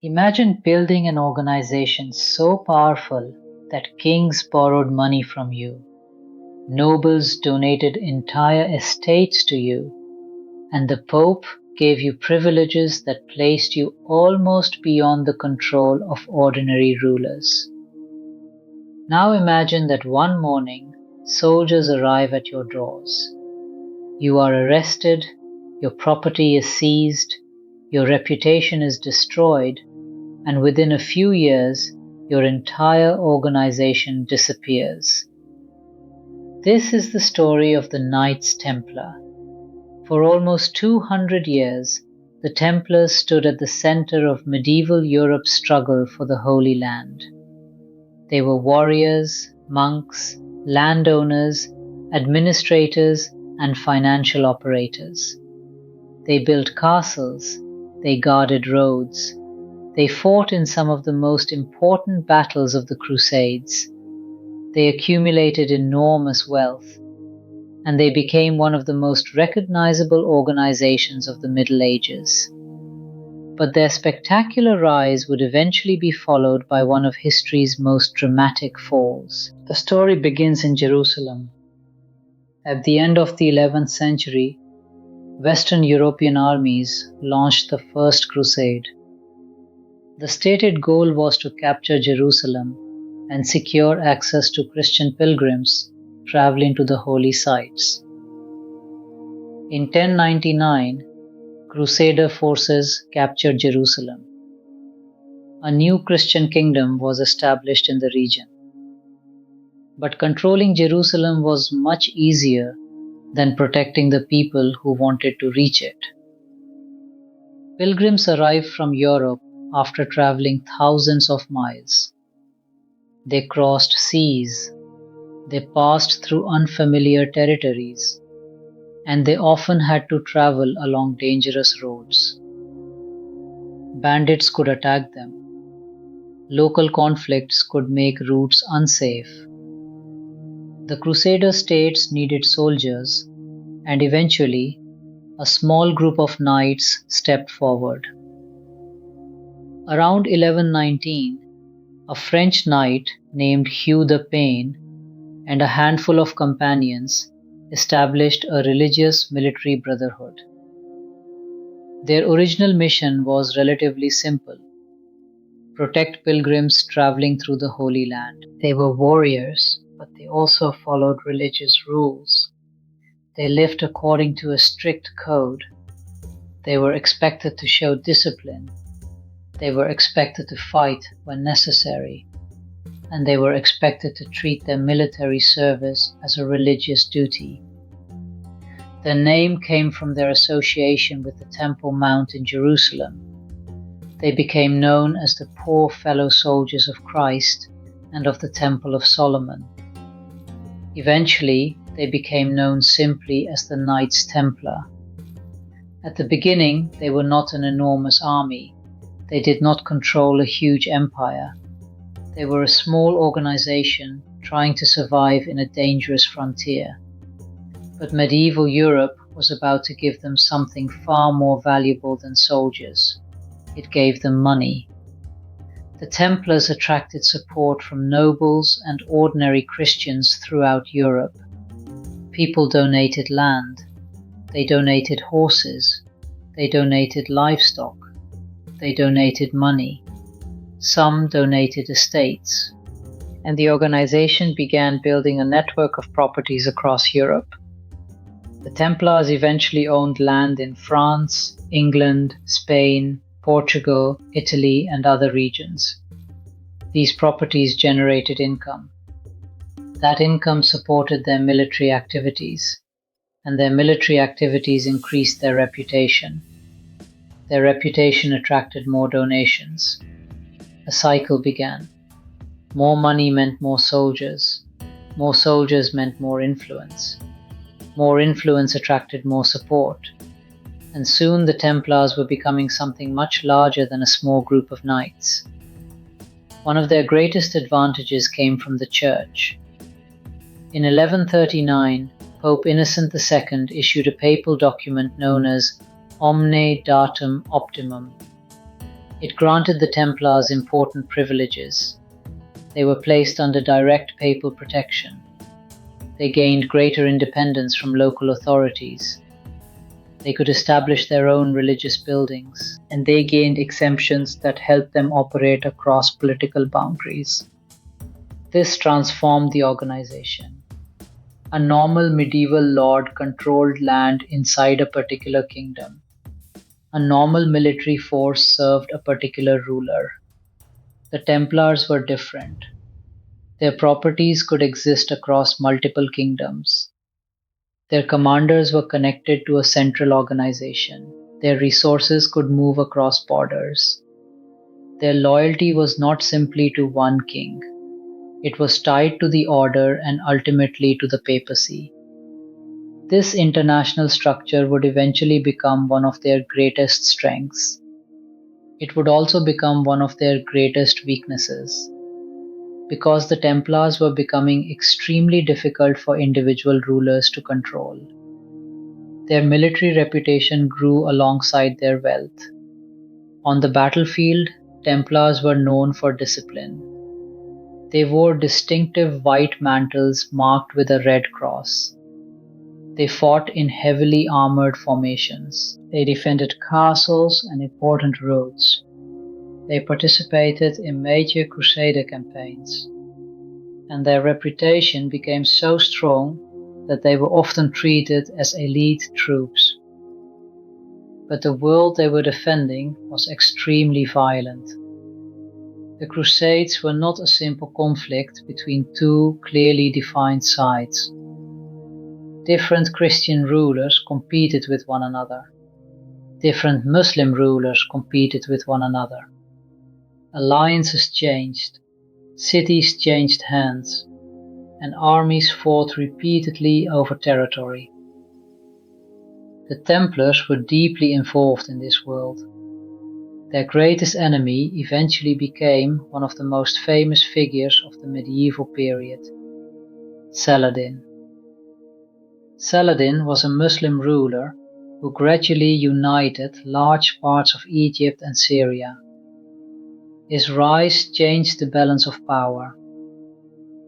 Imagine building an organization so powerful that kings borrowed money from you, nobles donated entire estates to you, and the Pope gave you privileges that placed you almost beyond the control of ordinary rulers. Now imagine that one morning, soldiers arrive at your doors. You are arrested, your property is seized, your reputation is destroyed, and within a few years, your entire organization disappears. This is the story of the Knights Templar. For almost 200 years, the Templars stood at the center of medieval Europe's struggle for the Holy Land. They were warriors, monks, landowners, administrators, and financial operators. They built castles, they guarded roads, they fought in some of the most important battles of the Crusades. They accumulated enormous wealth, and they became one of the most recognizable organizations of the Middle Ages. But their spectacular rise would eventually be followed by one of history's most dramatic falls. The story begins in Jerusalem. At the end of the 11th century, Western European armies launched the First Crusade. The stated goal was to capture Jerusalem and secure access to Christian pilgrims traveling to the holy sites. In 1099, Crusader forces captured Jerusalem. A new Christian kingdom was established in the region. But controlling Jerusalem was much easier than protecting the people who wanted to reach it. Pilgrims arrived from Europe after traveling thousands of miles. They crossed seas, they passed through unfamiliar territories, and they often had to travel along dangerous roads. Bandits could attack them. Local conflicts could make routes unsafe. The Crusader states needed soldiers, and eventually, a small group of knights stepped forward. Around 1119, a French knight named Hugh the Pain and a handful of companions established a religious military brotherhood. Their original mission was relatively simple: protect pilgrims traveling through the Holy Land. They were warriors, but they also followed religious rules. They lived according to a strict code. They were expected to show discipline. They were expected to fight when necessary, and they were expected to treat their military service as a religious duty. Their name came from their association with the Temple Mount in Jerusalem. They became known as the poor fellow soldiers of Christ and of the Temple of Solomon. Eventually, they became known simply as the Knights Templar. At the beginning, they were not an enormous army. They did not control a huge empire. They were a small organization trying to survive in a dangerous frontier. But medieval Europe was about to give them something far more valuable than soldiers. It gave them money. The Templars attracted support from nobles and ordinary Christians throughout Europe. People donated land. They donated horses. They donated livestock. They donated money. Some donated estates. And the organization began building a network of properties across Europe. The Templars eventually owned land in France, England, Spain, Portugal, Italy, and other regions. These properties generated income. That income supported their military activities, and their military activities increased their reputation. Their reputation attracted more donations. A cycle began. More money meant more soldiers. More soldiers meant more influence. More influence attracted more support. And soon the Templars were becoming something much larger than a small group of knights. One of their greatest advantages came from the Church. In 1139, Pope Innocent II issued a papal document known as Omne Datum Optimum. It granted the Templars important privileges. They were placed under direct papal protection. They gained greater independence from local authorities. They could establish their own religious buildings, and they gained exemptions that helped them operate across political boundaries. This transformed the organization. A normal medieval lord controlled land inside a particular kingdom. A normal military force served a particular ruler. The Templars were different. Their properties could exist across multiple kingdoms. Their commanders were connected to a central organization. Their resources could move across borders. Their loyalty was not simply to one king. It was tied to the order and ultimately to the papacy. This international structure would eventually become one of their greatest strengths. It would also become one of their greatest weaknesses, because the Templars were becoming extremely difficult for individual rulers to control. Their military reputation grew alongside their wealth. On the battlefield, Templars were known for discipline. They wore distinctive white mantles marked with a red cross. They fought in heavily armored formations. They defended castles and important roads. They participated in major crusader campaigns. And their reputation became so strong that they were often treated as elite troops. But the world they were defending was extremely violent. The Crusades were not a simple conflict between two clearly defined sides. Different Christian rulers competed with one another. Different Muslim rulers competed with one another. Alliances changed, cities changed hands, and armies fought repeatedly over territory. The Templars were deeply involved in this world. Their greatest enemy eventually became one of the most famous figures of the medieval period, Saladin. Saladin was a Muslim ruler who gradually united large parts of Egypt and Syria. His rise changed the balance of power.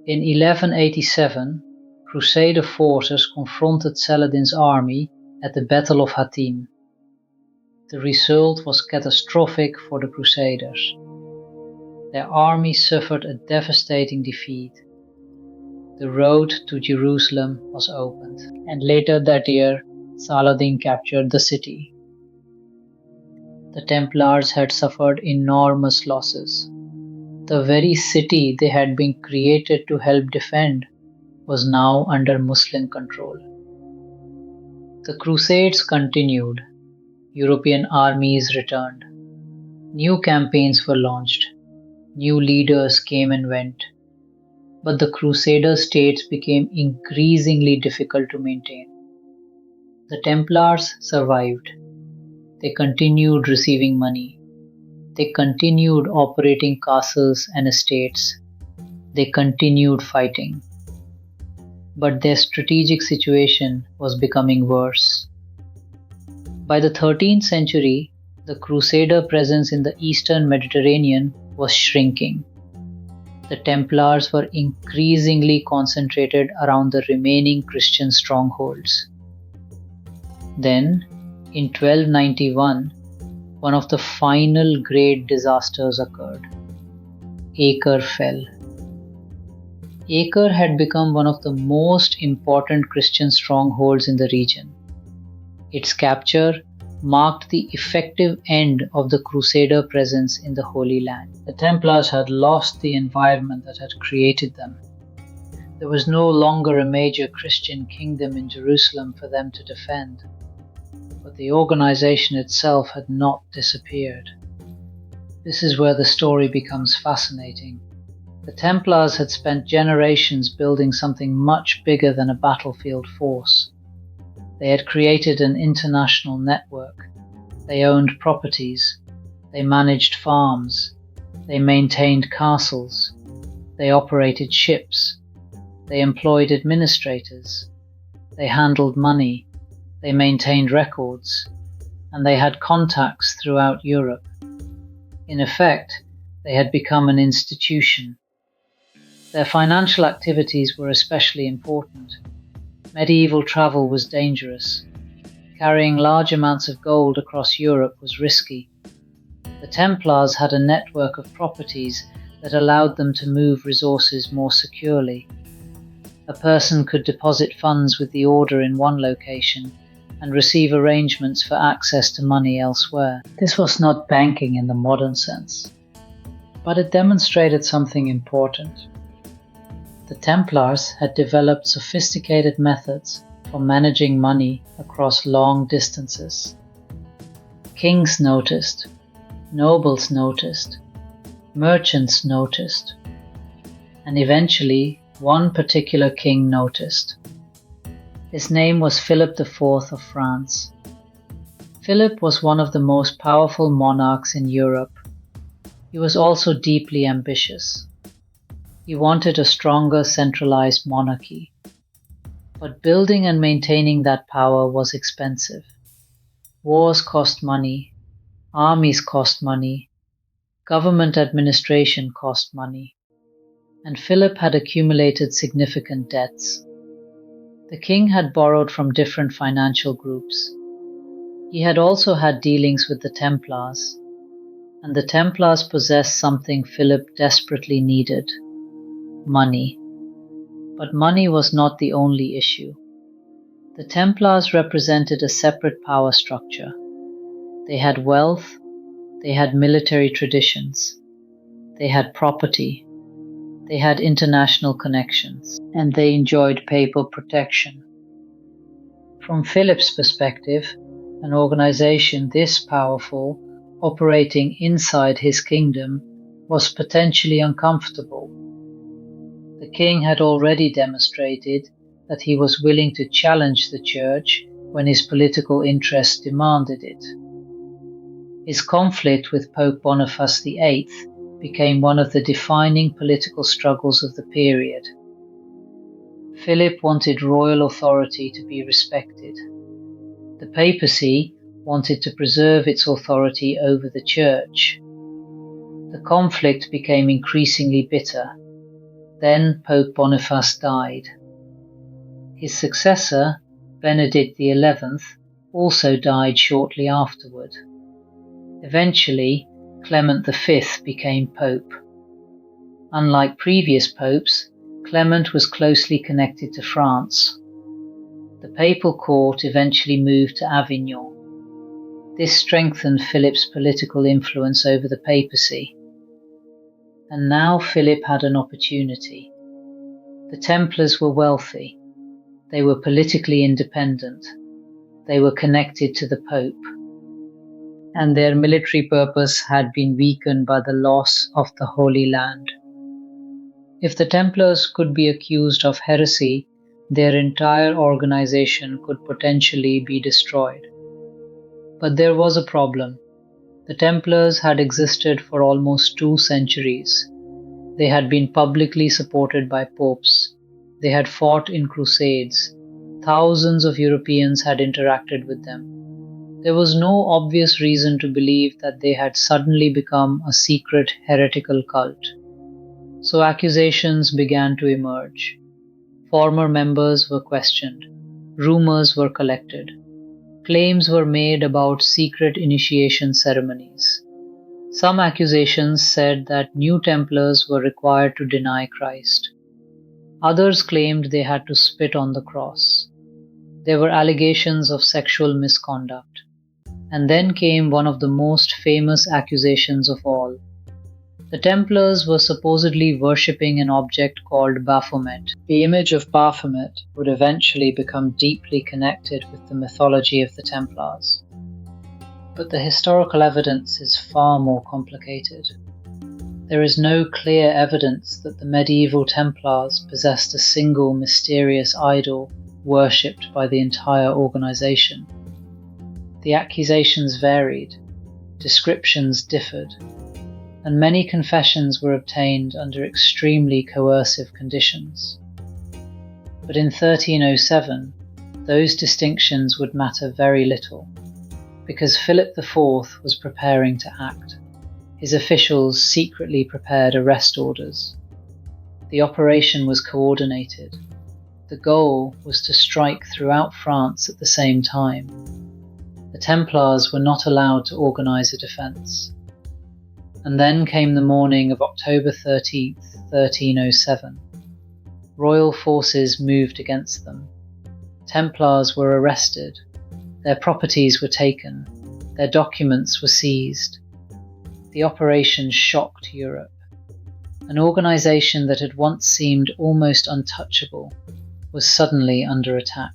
In 1187, Crusader forces confronted Saladin's army at the Battle of Hattin. The result was catastrophic for the Crusaders. Their army suffered a devastating defeat. The road to Jerusalem was opened, and later that year, Saladin captured the city. The Templars had suffered enormous losses. The very city they had been created to help defend was now under Muslim control. The Crusades continued. European armies returned. New campaigns were launched. New leaders came and went. But the Crusader states became increasingly difficult to maintain. The Templars survived. They continued receiving money. They continued operating castles and estates. They continued fighting. But their strategic situation was becoming worse. By the 13th century, the Crusader presence in the Eastern Mediterranean was shrinking. The Templars were increasingly concentrated around the remaining Christian strongholds. Then, in 1291, one of the final great disasters occurred. Acre fell. Acre had become one of the most important Christian strongholds in the region. Its capture marked the effective end of the Crusader presence in the Holy Land. The Templars had lost the environment that had created them. There was no longer a major Christian kingdom in Jerusalem for them to defend, but the organization itself had not disappeared. This is where the story becomes fascinating. The Templars had spent generations building something much bigger than a battlefield force. They had created an international network. They owned properties. They managed farms. They maintained castles. They operated ships. They employed administrators. They handled money. They maintained records. And they had contacts throughout Europe. In effect, they had become an institution. Their financial activities were especially important. Medieval travel was dangerous. Carrying large amounts of gold across Europe was risky. The Templars had a network of properties that allowed them to move resources more securely. A person could deposit funds with the order in one location and receive arrangements for access to money elsewhere. This was not banking in the modern sense, but it demonstrated something important. The Templars had developed sophisticated methods for managing money across long distances. Kings noticed, nobles noticed, merchants noticed, and eventually one particular king noticed. His name was Philip IV of France. Philip was one of the most powerful monarchs in Europe. He was also deeply ambitious. He wanted a stronger centralized monarchy. But building and maintaining that power was expensive. Wars cost money, armies cost money, government administration cost money, and Philip had accumulated significant debts. The king had borrowed from different financial groups. He had also had dealings with the Templars, and the Templars possessed something Philip desperately needed: money. But money was not the only issue. The Templars represented a separate power structure. They had wealth, they had military traditions, they had property, they had international connections, and they enjoyed papal protection. From Philip's perspective, an organization this powerful, operating inside his kingdom, was potentially uncomfortable. The king had already demonstrated that he was willing to challenge the church when his political interests demanded it. His conflict with Pope Boniface VIII became one of the defining political struggles of the period. Philip wanted royal authority to be respected. The papacy wanted to preserve its authority over the church. The conflict became increasingly bitter. Then Pope Boniface died. His successor, Benedict XI, also died shortly afterward. Eventually, Clement V became pope. Unlike previous popes, Clement was closely connected to France. The papal court eventually moved to Avignon. This strengthened Philip's political influence over the papacy. And now Philip had an opportunity. The Templars were wealthy. They were politically independent. They were connected to the Pope. And their military purpose had been weakened by the loss of the Holy Land. If the Templars could be accused of heresy, their entire organization could potentially be destroyed. But there was a problem. The Templars had existed for almost 2 centuries. They had been publicly supported by popes. They had fought in crusades. Thousands of Europeans had interacted with them. There was no obvious reason to believe that they had suddenly become a secret heretical cult. So accusations began to emerge. Former members were questioned. Rumors were collected. Claims were made about secret initiation ceremonies. Some accusations said that new Templars were required to deny Christ. Others claimed they had to spit on the cross. There were allegations of sexual misconduct. And then came one of the most famous accusations of all. The Templars were supposedly worshipping an object called Baphomet. The image of Baphomet would eventually become deeply connected with the mythology of the Templars. But the historical evidence is far more complicated. There is no clear evidence that the medieval Templars possessed a single mysterious idol worshipped by the entire organization. The accusations varied, descriptions differed, and many confessions were obtained under extremely coercive conditions. But in 1307, those distinctions would matter very little, because Philip IV was preparing to act. His officials secretly prepared arrest orders. The operation was coordinated. The goal was to strike throughout France at the same time. The Templars were not allowed to organize a defense. And then came the morning of October 13th, 1307. Royal forces moved against them. Templars were arrested. Their properties were taken. Their documents were seized. The operation shocked Europe. An organization that had once seemed almost untouchable was suddenly under attack.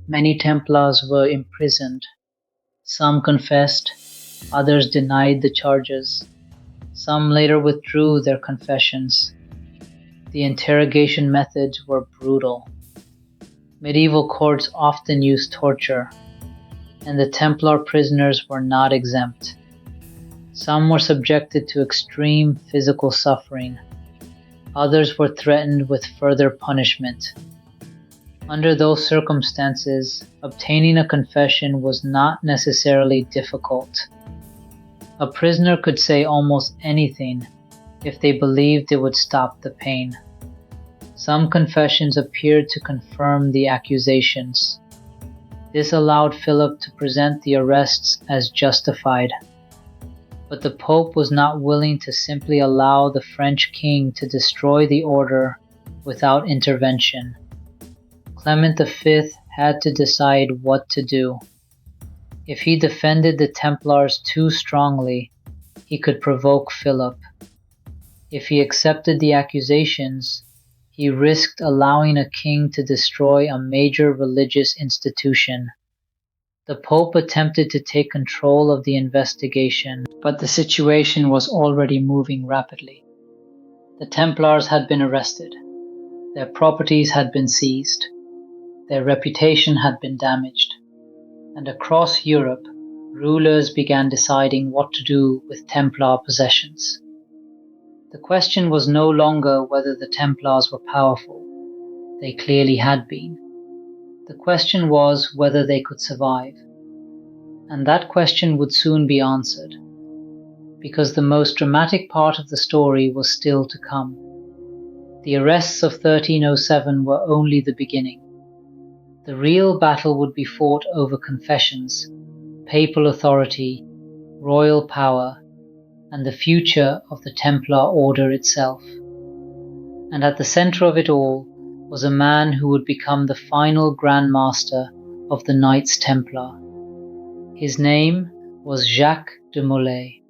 Many Templars were imprisoned. Some confessed, others denied the charges. Some later withdrew their confessions. The interrogation methods were brutal. Medieval courts often used torture, and the Templar prisoners were not exempt. Some were subjected to extreme physical suffering. Others were threatened with further punishment. Under those circumstances, obtaining a confession was not necessarily difficult. A prisoner could say almost anything if they believed it would stop the pain. Some confessions appeared to confirm the accusations. This allowed Philip to present the arrests as justified. But the Pope was not willing to simply allow the French king to destroy the order without intervention. Clement V had to decide what to do. If he defended the Templars too strongly, he could provoke Philip. If he accepted the accusations, he risked allowing a king to destroy a major religious institution. The Pope attempted to take control of the investigation, but the situation was already moving rapidly. The Templars had been arrested. Their properties had been seized. Their reputation had been damaged. And across Europe, rulers began deciding what to do with Templar possessions. The question was no longer whether the Templars were powerful. They clearly had been. The question was whether they could survive. And that question would soon be answered, because the most dramatic part of the story was still to come. The arrests of 1307 were only the beginning. The real battle would be fought over confessions, papal authority, royal power, and the future of the Templar Order itself. And at the center of it all was a man who would become the final Grand Master of the Knights Templar. His name was Jacques de Molay.